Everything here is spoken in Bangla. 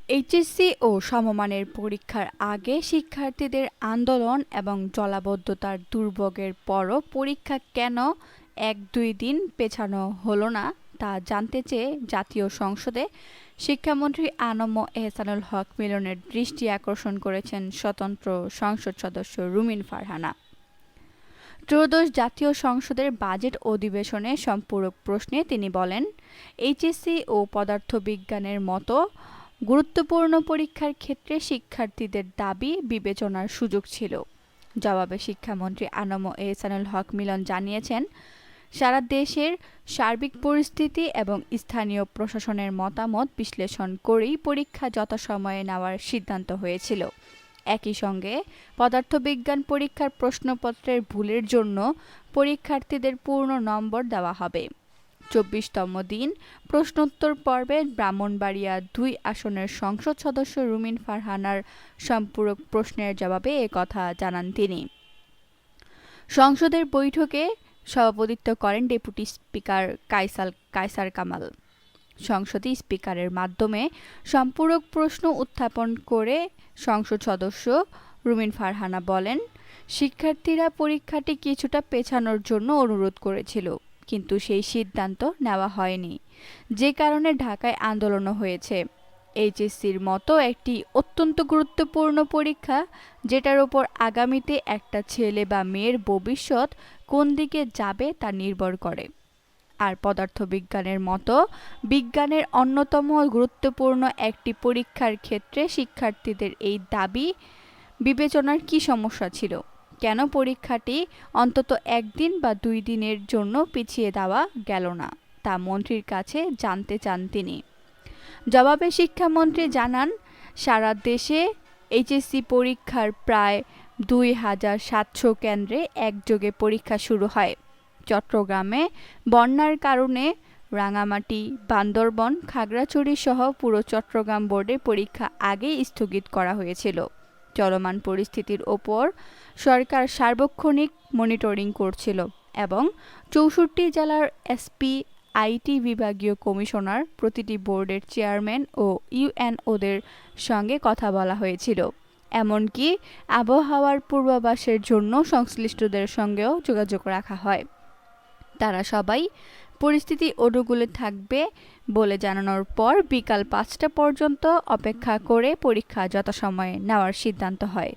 এইচএসসি ও সমমানের পরীক্ষার আগে শিক্ষার্থীদের আন্দোলন এবং জলাবদ্ধতার দুর্ভোগের পরও পরীক্ষা কেন ১-২ দিন পেছানো হলো না তা জানতে চেয়ে জাতীয় সংসদে শিক্ষামন্ত্রী আনম এহসানুল হক মিলনের দৃষ্টি আকর্ষণ করেছেন স্বতন্ত্র সংসদ সদস্য রুমিন ফারহানা। ত্রয়োদশ জাতীয় সংসদের বাজেট অধিবেশনে সম্পূরক প্রশ্নে তিনি বলেন, এইচএসসি ও পদার্থবিজ্ঞানের মতো গুরুত্বপূর্ণ পরীক্ষার ক্ষেত্রে শিক্ষার্থীদের দাবি বিবেচনার সুযোগ ছিল। জবাবে শিক্ষামন্ত্রী আনম এহসানুল হক মিলন জানিয়েছেন, সারা দেশের সার্বিক পরিস্থিতি এবং স্থানীয় প্রশাসনের মতামত বিশ্লেষণ করেই পরীক্ষা যথাসময়ে নেওয়ার সিদ্ধান্ত হয়েছিল। একই সঙ্গে পদার্থবিজ্ঞান পরীক্ষার প্রশ্নপত্রের ভুলের জন্য পরীক্ষার্থীদের পূর্ণ নম্বর দেওয়া হবে। ২৪তম দিন প্রশ্নোত্তর পর্বে ব্রাহ্মণবাড়িয়া-২ আসনের সংসদ সদস্য রুমিন ফারহানার সম্পূরক প্রশ্নের জবাবে একথা জানান তিনি। সংসদের বৈঠকে সভাপতিত্ব করেন ডেপুটি স্পিকার কায়সার কামাল। সংসদে স্পিকারের মাধ্যমে সম্পূরক প্রশ্ন উত্থাপন করে সংসদ সদস্য রুমিন ফারহানা বলেন, শিক্ষার্থীরা পরীক্ষাটি কিছুটা পেছানোর জন্য অনুরোধ করেছিল, কিন্তু সেই সিদ্ধান্ত নেওয়া হয়নি, যে কারণে ঢাকায় আন্দোলনও হয়েছে। এইচএসসির মতো একটি অত্যন্ত গুরুত্বপূর্ণ পরীক্ষা, যেটার ওপর আগামীতে একটা ছেলে বা মেয়ের ভবিষ্যৎ কোন দিকে যাবে তা নির্ভর করে। আর পদার্থবিজ্ঞানের মতো বিজ্ঞানের অন্যতম গুরুত্বপূর্ণ একটি পরীক্ষার ক্ষেত্রে শিক্ষার্থীদের এই দাবি বিবেচনার কী সমস্যা ছিল? কেন পরীক্ষাটি অন্তত ১ দিন বা ২ দিনের জন্য পিছিয়ে দেওয়া গেল না, তা মন্ত্রীর কাছে জানতে চান তিনি। জবাবে শিক্ষামন্ত্রী জানান, সারা দেশে এইচএসসি পরীক্ষার প্রায় ২,৭০০ কেন্দ্রে একযোগে পরীক্ষা শুরু হয়। চট্টগ্রামে বন্যার কারণে রাঙামাটি, বান্দরবান, খাগড়াছড়ি সহ পুরো চট্টগ্রাম বোর্ডের পরীক্ষা আগেই স্থগিত করা হয়েছিল। চলমান পরিস্থিতির ওপর সরকার সার্বক্ষণিক মনিটরিং করছিল এবং ৬৪ জেলার এসপি, আইটি বিভাগীয় কমিশনার, প্রতিটি বোর্ডের চেয়ারম্যান ও ইউএনওদের সঙ্গে কথা বলা হয়েছিল। এমনকি আবহাওয়ার পূর্বাভাসের জন্য সংশ্লিষ্টদের সঙ্গেও যোগাযোগ রাখা হয়। তারা সবাই পরিস্থিতি অনুকূলে থাকবে বলে জানানোর পর বিকাল ৫টা পর্যন্ত অপেক্ষা করে পরীক্ষা যথাসময়ে নেওয়ার সিদ্ধান্ত হয়।